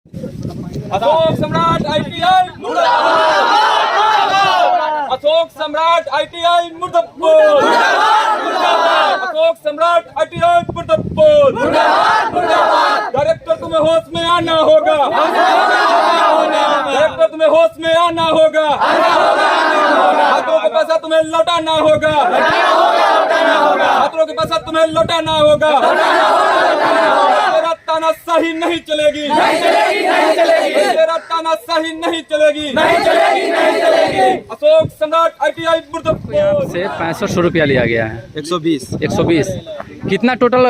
अशोक सम्राट ITI मुर्दाबाद। अशोक सम्राट ITI मुर्दाबाद। अशोक सम्राट ITI मुर्दाबाद। डायरेक्टर तुम्हें होश में आना होगा। डायरेक्टर तुम्हें होश में आना होगा। छात्रों के पैसा तुम्हें लौटाना होगा। छात्रों के पैसा तुम्हें लौटाना होगा। तेरा तानाशाही नहीं चलेगी। तेरा तानाशाही नहीं चलेगी। अशोक सम्राट ITI मुर्दाबाद। से 6500 रुपया लिया गया है। 120। कितना टोटल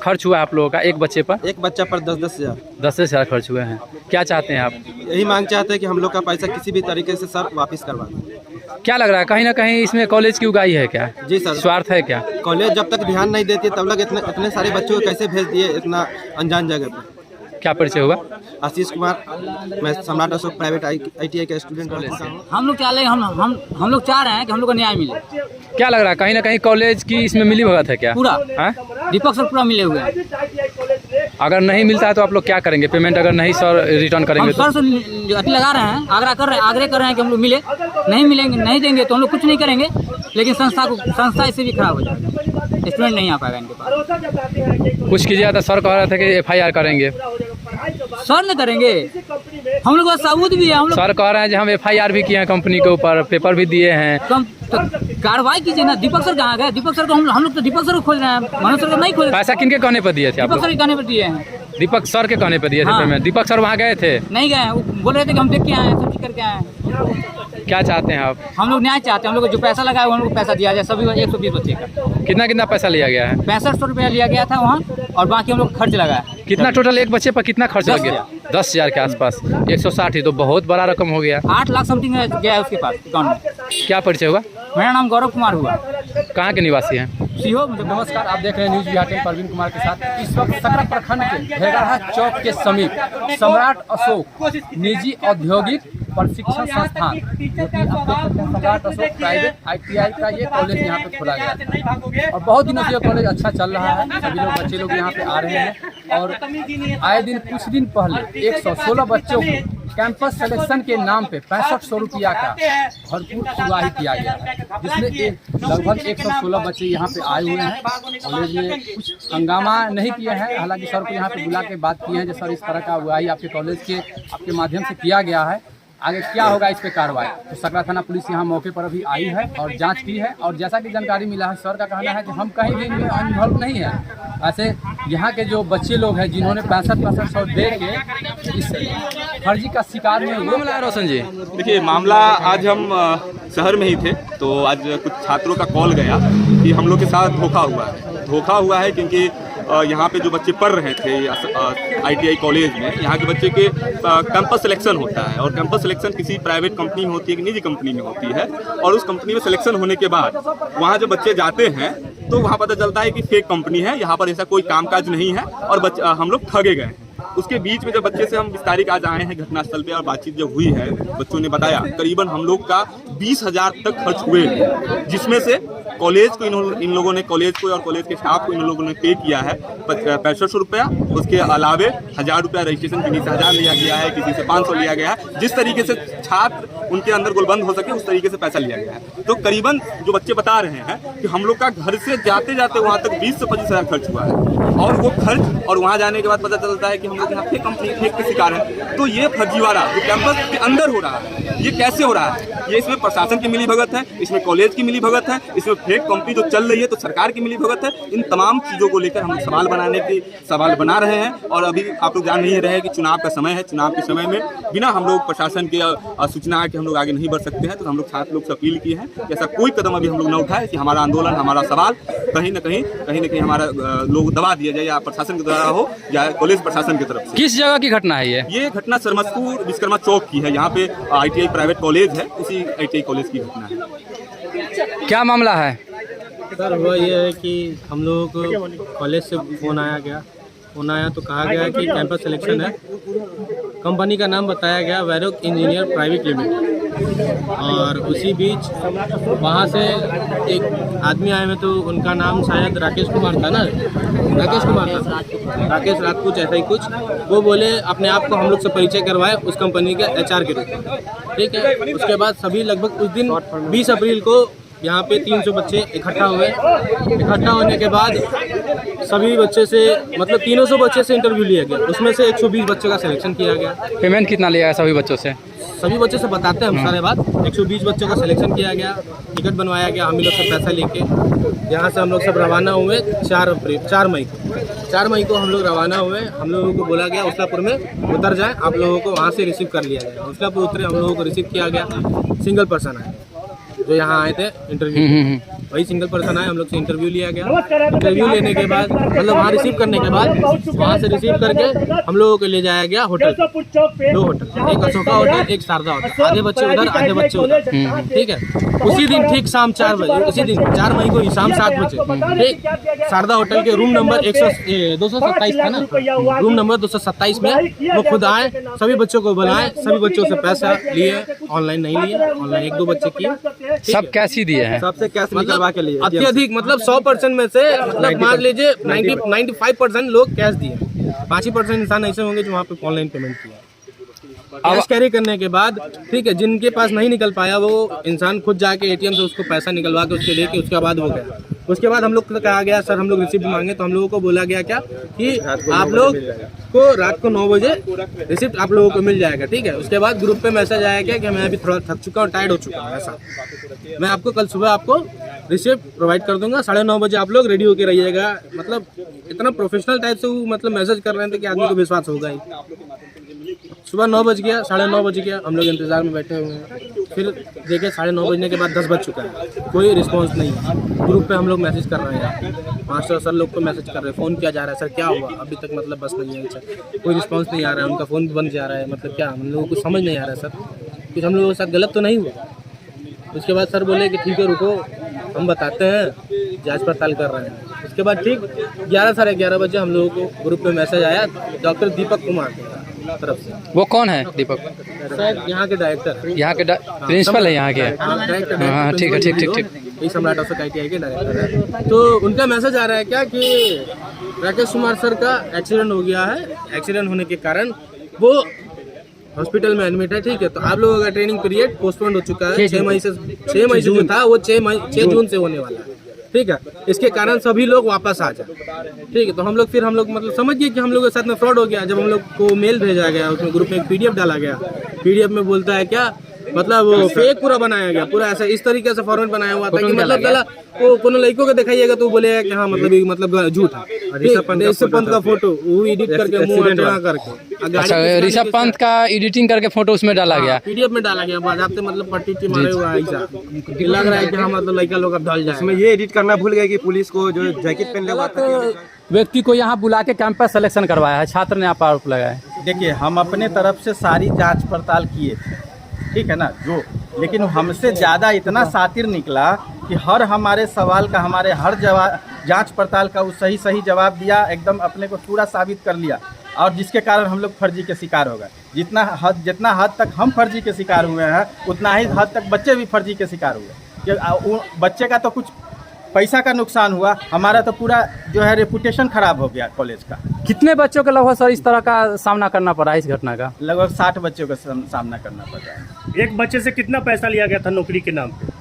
खर्च हुआ आप लोगों का एक बच्चे पर? एक बच्चा पर 10-10 हज़ार। 10 हज़ार खर्च हुए हैं। क्या चाहते हैं आप? यही मांग चाहते हैं कि हम लोग का पैसा किसी भी तरीके से सर वापस करवा दें। क्या लग रहा है कहीं ना कहीं इसमें कॉलेज की उगाही है क्या? जी सर, स्वार्थ है क्या? कॉलेज जब तक ध्यान नहीं देती तब तक इतने सारे बच्चों को कैसे भेज दिए इतना अनजान जगह पर। क्या परिचय हुआ? आशीष कुमार, मैं सम्राट अशोक प्राइवेट ITI का स्टूडेंट हूँ। हम लोग चाह रहे हैं हम लोग चाह रहे हैं कि हम लोग को न्याय मिले। क्या लग रहा है कहीं ना कहीं कॉलेज की इसमें मिली भगत है क्या? पूरा हाँ? दीपक सर पूरा मिले हुए हैं। अगर नहीं मिलता है तो आप लोग क्या करेंगे? पेमेंट अगर नहीं सर रिटर्न हम करेंगे तो? सर से अति लगा रहे हैं, आग्रह कर रहे हैं कि हम लोग मिले। नहीं मिलेंगे, नहीं देंगे तो हम लोग कुछ नहीं करेंगे। लेकिन संस्था इससे भी खराब हो जाएगी। स्टूडेंट नहीं आ पाएगा इनके पास। कुछ कीजिए तो सर कह रहे थे कि FIR करेंगे। सर नहीं करेंगे, हम लोग का सबूत भी है। हम लोग सर कह रहे हैं कि हम FIR भी किए हैं कंपनी के ऊपर, पेपर भी दिए हैं। तो कार्रवाई कीजिए ना। दीपक सर कहाँ गए? दीपक सर को हम लोग तो दीपक सर को खोज रहे हैं, मनोज सर को नहीं खोज रहे। पैसा किनके कहने पर दिए थे आप दीपक लोग? सर के कहने पर दिए हैं। दीपक सर के कहने पर दिए थे हाँ। पेमेंट? दीपक सर वहाँ गए थे? नहीं गए, वो बोल रहे थे कि हम देख के आए हैं, सब चीज करके आए हैं। क्या चाहते हैं आप? हम लोग न्याय चाहते हैं। हम लोग को जो पैसा लगा है हम लोग को पैसा दिया जाए। सभी 120 बच्चे का कितना पैसा लिया गया है? 6500 रुपया लिया गया था वहाँ, और बाकी हम लोग खर्च लगा। कितना टोटल एक बच्चे पर कितना खर्च लग गया? 10 हज़ार के आसपास। 160 ही तो बहुत बड़ा रकम हो गया। 8 लाख समथिंग गया है उसके पास अकाउंट में। क्या परिचय हुआ? मेरा नाम गौरव कुमार हुआ। कहाँ के निवासी हैं? सीहो। नमस्कार, आप देख रहे हैं न्यूज़ बिहार टीम परवीन कुमार के साथ। इस वक्त सकरा प्रखंड के भेड़ाहा चौक के समीप सम्राट अशोक निजी औद्योगिक प्रशिक्षण संस्थान, जो कि सम्राट अशोक प्राइवेट ITI का ये कॉलेज यहाँ पे खोला गया है और बहुत दिनों से ये कॉलेज अच्छा चल रहा है। सभी लोग बच्चे लोग यहाँ पे आ रहे हैं और आए दिन कुछ दिन पहले 116 बच्चों को कैंपस सिलेक्शन के नाम पे 6500 रुपया का भरपूर उगाही किया गया है, जिसमें लगभग 116 बच्चे यहाँ पे आए हुए हैं। कॉलेज में कुछ हंगामा नहीं किए हैं, हालांकि सर को यहाँ पे बुला के बात की है जो सर इस तरह का उगाही आपके कॉलेज के आपके माध्यम से किया गया है, आगे क्या होगा इस पे कार्रवाई। तो सकरा थाना पुलिस यहाँ मौके पर अभी आई है और जांच की है। और जैसा कि जानकारी मिला है, सर का कहना है कि हम कहीं भी इन्वॉल्व नहीं है। ऐसे यहाँ के जो बच्चे लोग हैं जिन्होंने 6500 दे के इस फर्जी का शिकार में हुए। रोशन जी, देखिए, मामला आज हम शहर में ही थे तो आज कुछ छात्रों का कॉल गया कि हम लोग के साथ धोखा हुआ है क्योंकि यहाँ पे जो बच्चे पढ़ रहे थे ITI कॉलेज में, यहाँ के बच्चे के कैंपस सिलेक्शन होता है और कैंपस सिलेक्शन किसी प्राइवेट कंपनी में होती है कि निजी कंपनी में होती है। और उस कंपनी में सिलेक्शन होने के बाद वहाँ जो बच्चे जाते हैं तो वहाँ पता चलता है कि फेक कंपनी है, यहाँ पर ऐसा कोई कामकाज नहीं है और हम लोग ठगे गए हैं। उसके बीच में जब बच्चे से हम विस्तारित आज आए हैं घटनास्थल पे और बातचीत जब हुई है, बच्चों ने बताया करीबन हम लोग का 20,000 तक खर्च हुए, जिसमें से कॉलेज को इन लोगों ने कॉलेज को और कॉलेज के स्टाफ को इन लोगों ने पे किया है 6500 रुपया। उसके अलावे 1000 रुपया रजिस्ट्रेशन फीस 1000 लिया गया है, किसी से 500 लिया गया है। जिस तरीके से छात्र उनके अंदर गोलबंद हो सके उस तरीके से पैसा लिया गया है। तो करीबन जो बच्चे बता रहे हैं कि हम लोग का घर से जाते जाते वहाँ तक 20 से 25 हज़ार खर्च हुआ है और वो खर्च और वहाँ जाने के बाद पता चलता है कि हम लोग यहाँ फेक कंपनी फेक के शिकार हैं। तो ये फर्जीवाड़ा जो कैंपस के अंदर हो रहा है, ये कैसे हो रहा है? ये इसमें प्रशासन की मिलीभगत है, इसमें कॉलेज की मिलीभगत है, इसमें फेक कंपनी जो चल रही है तो सरकार की मिलीभगत है। इन तमाम चीज़ों को लेकर हम सवाल बना रहे हैं। और अभी आप लोग जान नहीं रहे हैं कि चुनाव का समय है। चुनाव के समय में बिना हम लोग प्रशासन के सूचना के हम लोग आगे नहीं बढ़ सकते हैं। तो हम लोग छात्र लोग से अपील की है कि ऐसा कोई कदम अभी हम लोग न उठाए कि हमारा आंदोलन, हमारा सवाल कहीं न कहीं हमारा लोग दबा दिया जाए, या प्रशासन के द्वारा हो या कॉलेज प्रशासन की तरफ से। किस जगह की घटना है ये घटना सरमस्तपुर विश्वकर्मा चौक की है। यहाँ पे ITI प्राइवेट कॉलेज है, उसी ITI कॉलेज की घटना है। क्या मामला है सर? वो ये है कि हम लोग को कॉलेज से फ़ोन आया तो कहा गया कि कैंपस सिलेक्शन है। कंपनी का नाम बताया गया वैरोक इंजीनियर प्राइवेट लिमिटेड। और उसी बीच वहाँ से एक आदमी आए हुए, तो उनका नाम शायद राकेश कुमार था ना, राकेश कुमार था, राकेश रात कुछ ऐसा ही कुछ। वो बोले अपने आप को हम लोग से परिचय करवाए उस कंपनी के HR के रूप में, ठीक है। उसके बाद सभी लगभग उस दिन 20 अप्रैल को यहाँ पे 300 बच्चे इकट्ठा हुए। इकट्ठा होने के बाद सभी बच्चे से मतलब 300 बच्चे से इंटरव्यू लिया गया, उसमें से 120 बच्चों का सिलेक्शन किया गया। पेमेंट कितना लिया है सभी बच्चों से? सभी बच्चों से बताते हैं हम सारे बात। 120 बच्चों का सिलेक्शन किया गया, टिकट बनवाया गया, हम लोग से पैसा लेके यहाँ से हम लोग सब रवाना हुए 4 मई को हम लोग रवाना हुए। हम लोगों को बोला गया उस्लापुर में उतर जाए, आप लोगों को वहाँ से रिसीव कर लिया जाए। उस्लापुर उतरे, हम लोगों को रिसीव किया गया। सिंगल पर्सन आए जो यहाँ आए थे इंटरव्यू, वही सिंगल पर्सन आए, हम लोग से इंटरव्यू लिया गया। इंटरव्यू लेने के बाद मतलब वहाँ रिसीव करने के बाद वहाँ से रिसीव करके हम लोगों को ले जाया गया होटल, 2 होटल, एक अशोका होटल, एक शारदा होटल। आधे बच्चे उधर, आधे बच्चे उधर, ठीक है। उसी दिन ठीक शाम 4 बजे, उसी दिन 4 मई को शाम 7 बजे ठीक शारदा होटल के रूम नंबर 227 था ना, रूम नंबर 227 में वो खुद आए, सभी बच्चों को बुलाए, सभी बच्चों से पैसा लिए, ऑनलाइन नहीं लिए, ऑनलाइन 1-2 बच्चे किए। सब कैश ही दिए हैं, सबसे कैश निकलवा के लिए अत्यधिक मतलब 100% में से मतलब मान लीजिए 95% लोग कैश दिए। 5% इंसान ऐसे होंगे जो वहाँ पे ऑनलाइन पेमेंट किया। कैश कैरी करने के बाद ठीक है, जिनके पास नहीं निकल पाया वो इंसान खुद जाके ATM से उसको पैसा निकलवा के उसके लेके उसके बाद वो गया। उसके बाद हम लोग को कहा गया सर हम लोग रिसिप्ट मांगे, तो हम लोगों को बोला गया क्या कि आप लोग को रात को 9 बजे रिसिप्ट आप लोगों को मिल जाएगा, ठीक है। उसके बाद ग्रुप पे मैसेज आया क्या कि मैं अभी थोड़ा थक चुका हूँ, टायर्ड हो चुका हूँ, ऐसा मैं आपको कल सुबह आपको रिसिप्ट प्रोवाइड कर दूंगा, 9:30 बजे आप लोग रेडी होके रहिएगा। मतलब इतना प्रोफेशनल टाइप से वो मतलब मैसेज कर रहे थे कि आदमी को विश्वास होगा ही। सुबह 9 बज गया, 9:30 बज गया, हम लोग इंतजार में बैठे हुए हैं। फिर देखे 9:30 बजने के बाद 10 बज चुका है, कोई रिस्पांस नहीं है। ग्रुप पे हम लोग मैसेज कर रहे हैं, मास्टर सर लोग को मैसेज कर रहे हैं, फ़ोन किया जा रहा है, सर क्या हुआ अभी तक मतलब बस नहीं है सर, कोई रिस्पांस नहीं आ रहा है, उनका फ़ोन भी बंद जा रहा है, मतलब क्या हम लोगों को समझ नहीं आ रहा है सर, कुछ हम लोगों के साथ गलत तो नहीं हुआ। उसके बाद सर बोले कि ठीक है रुको हम बताते हैं, जांच पड़ताल कर रहे हैं। उसके बाद ठीक 11 साढ़े 11 बजे हम लोगों को ग्रुप में मैसेज आया डॉक्टर दीपक कुमार तरफ से। वो कौन है दीपक? सर यहाँ के डायरेक्टर, यहाँ के प्रिंसिपल है यहाँ के। हाँ ठीक है, ठीक सम्राट अशोक ITI के डायरेक्टर है। तो उनका मैसेज आ रहा है क्या कि राकेश कुमार सर का एक्सीडेंट हो गया है, एक्सीडेंट होने के कारण वो हॉस्पिटल में एडमिट है, ठीक है। तो आप लोगों का ट्रेनिंग पीरियड पोस्टपोन हो चुका है, 6 मई से जो था वो 6 जून से होने वाला है, ठीक है। इसके कारण सभी लोग वापस आ जाए, ठीक है। तो हम लोग मतलब समझ गए कि हम लोग के साथ में फ्रॉड हो गया। जब हम लोग को मेल भेजा गया, उसमें ग्रुप में एक PDF डाला गया, PDF में बोलता है क्या मतलब वो फेक पूरा बनाया गया, पूरा ऐसा इस तरीके से फॉर्मेट बनाया हुआ था कि मतलब चला वो कोनो लड़कों को दिखाइएगा तो बोलेगा कि हाँ मतलब झूठ है। ऋषभ पंत का फोटो वो एडिट करके मुंह हटा करके, अच्छा ऋषभ पंत का एडिटिंग करके फोटो उसमें डाला गया, PDF में डाला गया। बाजाबते मतलब पट्टी मारे हुआ है, ऐसा लग रहा है कि हाँ मतलब लड़का लोग अब ढल जाए। इसमें ये एडिट करना भूल गए कि पुलिस को जो जैकेट पहन हुआ था व्यक्ति को यहाँ बुला के कैंपस सिलेक्शन करवाया है, छात्र ने आरोप लगाया। देखिए हम अपने तरफ से सारी जांच पड़ताल किए थे, ठीक है ना, लेकिन हमसे ज़्यादा इतना शातिर निकला कि हर हमारे सवाल का हमारे हर जवाब जांच पड़ताल का वो सही जवाब दिया, एकदम अपने को पूरा साबित कर लिया, और जिसके कारण हम लोग फर्जी के शिकार हो गए। जितना हद तक हम फर्जी के शिकार हुए हैं उतना ही हद तक बच्चे भी फर्जी के शिकार हुए। बच्चे का तो कुछ पैसा का नुकसान हुआ, हमारा तो पूरा जो है रेपुटेशन खराब हो गया कॉलेज का। कितने बच्चों को लगभग सर इस तरह का सामना करना पड़ा इस घटना का? लगभग 60 बच्चों का सामना करना पड़ रहा है। एक बच्चे से कितना पैसा लिया गया था नौकरी के नाम पे?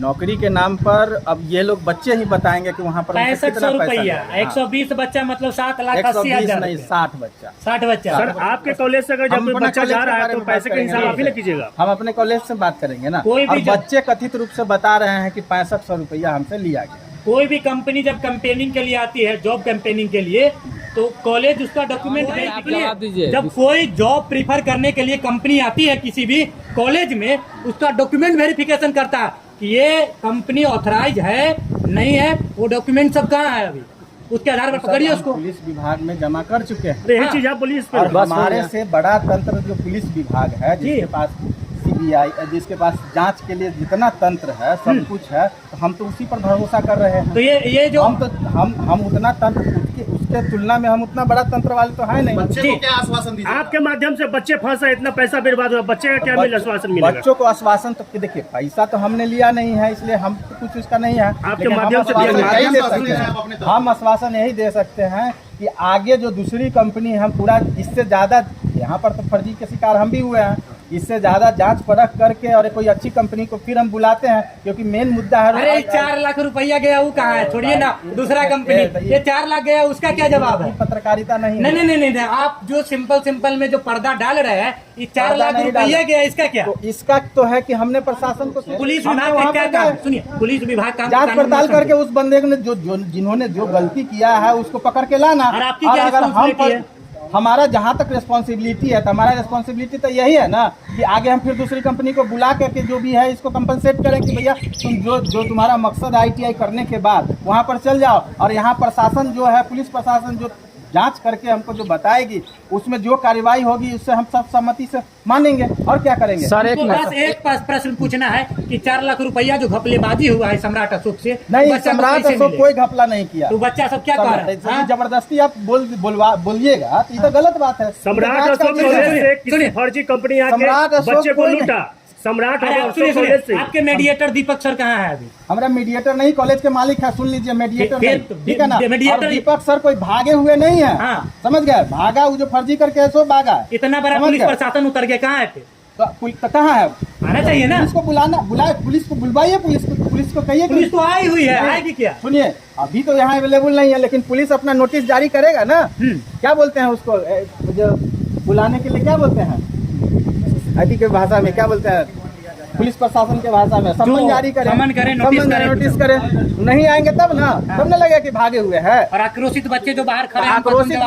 नौकरी के नाम पर अब ये लोग बच्चे ही बताएंगे कि वहाँ पर 6500 रुपया, 120 बच्चा मतलब 7,80,000 नहीं 60 बच्चा। 60 बच्चा। सर आपके कॉलेज से अगर जब कोई बच्चा जा रहा है तो पैसे का हिसाब आप ही कीजिएगा? हम अपने कॉलेज से बात करेंगे ना। कोई भी बच्चे कथित रूप से बता रहे हैं कि 6500 रुपया हमसे लिया गया। कोई भी कंपनी जब कैंपेनिंग के लिए आती है, जॉब कैंपेनिंग के लिए, तो कॉलेज उसका डॉक्यूमेंट जब कोई जॉब प्रीफर करने के लिए कंपनी आती है किसी भी कॉलेज में, उसका डॉक्यूमेंट वेरिफिकेशन करता है कि ये कंपनी ऑथराइज है नहीं है, वो डॉक्यूमेंट सब कहाँ है अभी, उसके आधार पर पकड़िए उसको। पुलिस विभाग में जमा कर चुके हैं। यही चीज आप पुलिस और हमारे से बड़ा तंत्र जो पुलिस विभाग है, जिसके पास CBI, जिसके पास जांच के लिए जितना तंत्र है सब कुछ है, तो हम तो उसी पर भरोसा कर रहे हैं। तो ये जो हम उतना तंत्र उसके तुलना में हम उतना बड़ा तंत्र वाले तो है नहीं। जी, आपके माध्यम से बच्चे फंसे, इतना पैसा बर्बाद हुआ, बच्चे का क्या मिल आश्वासन मिलेगा? बच्चों को आश्वासन तो देखिए, पैसा तो हमने लिया नहीं है, इसलिए हम कुछ उसका नहीं है। आपके लेकिन माध्यम से हम आश्वासन यही दे सकते हैं कि आगे जो दूसरी कंपनी हम पूरा इससे ज़्यादा, यहाँ पर तो फर्जी के शिकार हम भी हुए हैं, इससे ज़्यादा जांच परख करके और कोई अच्छी कंपनी को फिर हम बुलाते हैं, क्योंकि मेन मुद्दा है। अरे 4 लाख रुपया गया, वो कहाँ है? छोड़िए ना, दूसरा कंपनी ये 4 लाख गया, उसका क्या जवाब है? पत्रकारिता नहीं, नहीं, आप जो सिंपल में जो पर्दा डाल रहे हैं, ये 4 लाख रुपया गया, इसका क्या? तो इसका तो है कि हमने प्रशासन को, पुलिस विभाग का क्या काम? सुनिए, पुलिस विभाग का जांच पड़ताल करके उस बंदे ने जिन्होंने जो गलती किया है उसको पकड़ के लाना। और आपकी क्या रिस्पांसिबिलिटी है? हमारा जहाँ तक रिस्पॉन्सिबिलिटी है, तो हमारा रिस्पॉन्सिबिलिटी तो यही है ना कि आगे हम फिर दूसरी कंपनी को बुला करके जो भी है इसको कंपनसेट करें कि भैया तुम जो तुम्हारा मकसद ITI करने के बाद वहाँ पर चल जाओ, और यहाँ प्रशासन जो है, पुलिस प्रशासन जो जांच करके हमको जो बताएगी, उसमें जो कार्रवाई होगी उससे हम सब सहमति से मानेंगे, और क्या करेंगे। सर एक प्रश्न पूछना है कि 4 लाख रुपया जो घपलेबाजी हुआ है सम्राट अशोक से, नहीं, सम्राट अशोक कोई घपला नहीं किया। तो बच्चा सब क्या कह रहा है? जबरदस्ती आप बोलिएगा तो ये तो गलत बात है। सम्राट अशोक से किसी फर्जी कंपनी आके बच्चे को लूटा। सम्राट आपके मीडिएटर दीपक सर कहाँ है अभी? हमारा मीडिएटर नहीं, कॉलेज के मालिक है, सुन लीजिए, मीडिएटर ठीक है ना। मीडिएटर दीपक सर कोई भागे हुए नहीं है, हाँ। समझ गए, भागा वो जो फर्जी करके है सो भागा। इतना बड़ा पुलिस प्रशासन उतर गया, कहाँ है? तो कहाँ है? आना चाहिए ना। पुलिस को बुलाए, पुलिस को बुलवाइए, पुलिस को कहिए। पुलिस तो आई हुई है, आएगी क्या? सुनिए, अभी तो यहाँ अवेलेबल नहीं है, लेकिन पुलिस अपना नोटिस जारी करेगा ना। क्या बोलते हैं उसको, जो बुलाने के लिए क्या बोलते हैं, IT के भाषा में क्या बोलते हैं, पुलिस प्रशासन के भाषा में सम्मन जारी करें, नोटिस करें। नहीं आएंगे तब ना, तब न लगेगा कि भागे हुए हैं। और आक्रोशित बच्चे जो बाहर खड़े हैं, आक्रोशित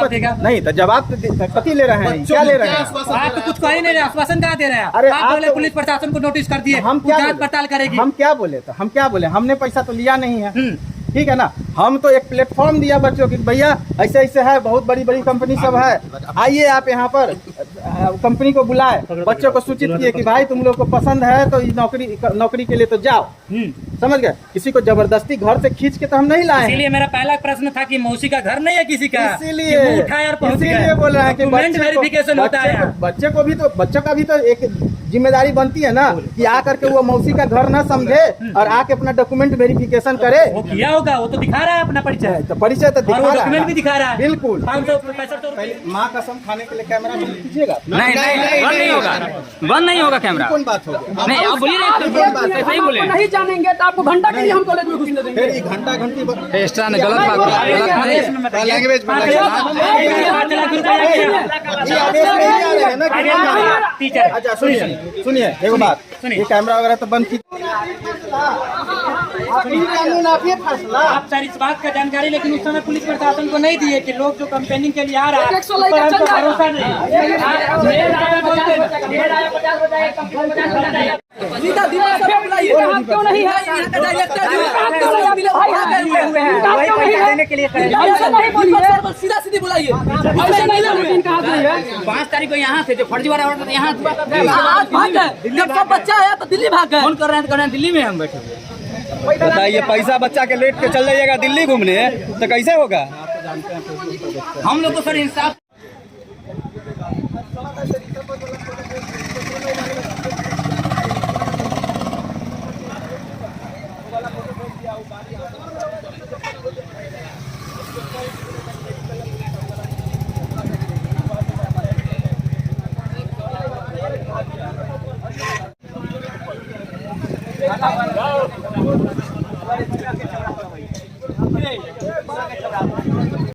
नहीं, तो जवाब कति ले रहे हैं, क्या ले रहे हैं? आप तो कुछ कह ही नहीं रहे, आश्वासन कहाँ दे रहे हैं? अरे आप बोले पुलिस प्रशासन को नोटिस कर दिए, हम क्या जांच पड़ताल करेगी। हम क्या बोले, हमने पैसा तो लिया नहीं है, ठीक है ना। हम तो एक प्लेटफॉर्म दिया बच्चों की, भैया ऐसे ऐसे है, बहुत बड़ी बड़ी कंपनी सब है, आइए आप यहाँ पर कंपनी को बुलाए, बच्चों को सूचित किए कि भाई तुम लोग को पसंद है तो नौकरी के लिए तो जाओ, समझ गए। किसी को जबरदस्ती घर से खींच के तो हम नहीं लाए। इसीलिए मेरा पहला प्रश्न था कि मौसी का घर नहीं है किसी का, इसीलिए बोल रहे हैं कि वेरिफिकेशन होता है। बच्चों का भी तो एक जिम्मेदारी बनती है ना कि आकर के वो मौसी का घर ना समझे और आके अपना डॉक्यूमेंट वेरिफिकेशन करे। वो किया होगा, वो तो दिखा रहा है अपना परिचय, तो परिचय तो दिखा रहा है, डॉक्यूमेंट भी दिखा रहा है। बिल्कुल 500 माँ कसम खाने के लिए कैमरा बंद कीजिएगा। नहीं बंद नहीं होगा कैमरा। कौन बात होगी? नहीं आप बोलिए, सही बोले। नहीं जानेंगे तो आपको घंटा के लिए हम कॉलेज में घुसने देंगे। फिर घंटा घंटी एक्स्ट्रा ने गलत बात लैंग्वेज टीचर। अच्छा सुनिए एगो बात, ये कैमरा वगैरह तो बंद कीजिए। कानून आप ये फैसला, आप सर इस बात का जानकारी लेकिन उस समय पुलिस प्रशासन को नहीं दिए कि लोग जो कंपेनिंग के लिए आ रहा है 100 लेकर चल जा भरोसा नहीं। सीधा दिमाग से बुलाइए, आप क्यों नहीं है यहाँ का डायरेक्टर जो आप क्यों नहीं मिले भाई आ गए हुए हैं, आप क्यों नहीं है के लिए ऐसा नहीं बोलिए सर, सीधा सीधी बुलाइए। ऐसे नहीं है, कहां से है? 5 तारीख को यहाँ थे, जो फर्जी वाला ऑर्डर था यहाँ थे, आज भाग गए, जब सब बच्चा आया तो दिल्ली भाग गए। फोन कर रहे हैं दिल्ली में हम बैठे हुए। बताइए, पैसा बच्चा के लेट के चल जाइएगा दिल्ली घूमने तो कैसे होगा? हम लोग को सर इंसाफ